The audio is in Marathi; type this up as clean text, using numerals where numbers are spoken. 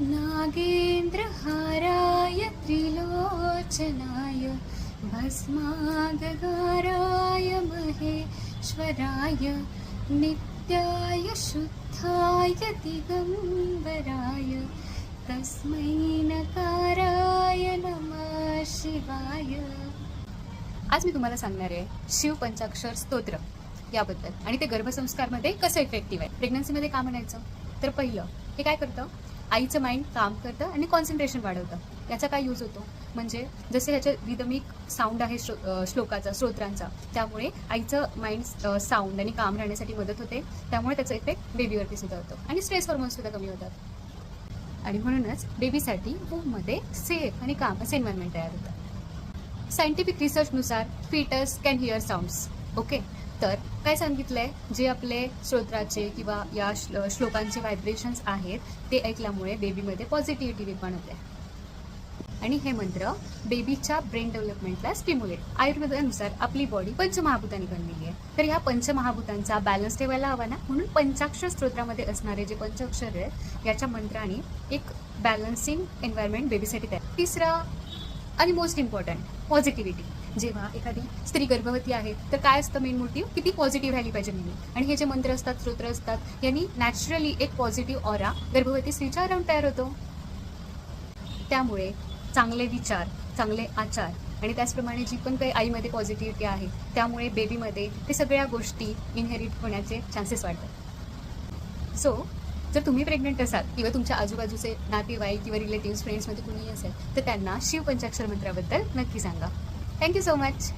नागेन्द्रहाराय त्रिलोचनाय भस्मागगाराय महेश्वराय नित्याय शुद्धाय दिगंबराय तस्मै नकाराय नमः शिवाय। आज मी तुम्हाला सांगणार आहे शिव पंचाक्षर स्तोत्र याबद्दल आणि ते गर्भसंस्कारमध्ये कसं इफेक्टिव्ह आहे। प्रेग्नन्सीमध्ये का म्हणायचं तर पहिलं हे काय करतं, आईचं माइंड काम करतं आणि कॉन्सन्ट्रेशन वाढवतं। याचा काय यूज होतो म्हणजे जसे ह्याचे रिदमिक साऊंड आहे श्लोकाचा स्तोत्रांचा, त्यामुळे आईचं माइंड साऊंड आणि काम राहण्यासाठी मदत होते। त्यामुळे त्याचा इफेक्ट बेबीवरती सुद्धा होतो आणि स्ट्रेस हॉर्मोन्स सुद्धा कमी होतात आणि म्हणूनच बेबीसाठी वूममध्ये सेफ आणि काम असं एन्व्हायरमेंट तयार होतं। सायंटिफिक रिसर्चनुसार foetus can hear sounds. Okay, तर काय सांगितलंय, जे आपले स्तोत्राचे किंवा या श्लोकांचे व्हायब्रेशन्स आहेत ते ऐकल्यामुळे बेबीमध्ये पॉझिटिव्हिटी निर्माण होते आणि हे मंत्र बेबीच्या ब्रेन डेव्हलपमेंटला स्टिम्युलेट। आयुर्वेदानुसार आपली बॉडी पंचमहाभूतांनी बनलेली आहे, तर या पंचमहाभूतांचा बॅलन्स ठेवायला हवा ना, म्हणून पंचाक्षर स्तोत्रामध्ये असणारे जे पंचाक्षर आहेत याच्या मंत्राने एक बॅलन्सिंग एन्व्हायरमेंट बेबीसाठी तयार। तिसरा आणि मोस्ट इम्पॉर्टंट पॉझिटिव्हिटी। जेव्हा एखादी स्त्री गर्भवती आहे तर काय असतं मेन मोटिव्ह, किती पॉझिटिव्ह राहिली पाहिजे नेहमी, आणि हे जे मंत्र असतात स्तोत्र असतात यांनी नॅचरली एक पॉझिटिव्ह ऑरा गर्भवती स्त्रीच्या अराउंड तयार होतो। त्यामुळे चांगले विचार, चांगले आचार आणि त्याचप्रमाणे जी पण काही आईमध्ये पॉझिटिव्हिटी आहे त्यामुळे बेबीमध्ये ते सगळ्या गोष्टी इनहेरिट होण्याचे चान्सेस वाढतात। सो जर तुम्ही प्रेग्नंट असाल किंवा तुमच्या आजूबाजूचे नातेवाईक किंवा रिलेटिव्स फ्रेंड्समध्ये कुणीही असेल तर त्यांना शिव पंचाक्षर मंत्राबद्दल नक्की सांगा। Thank you so much.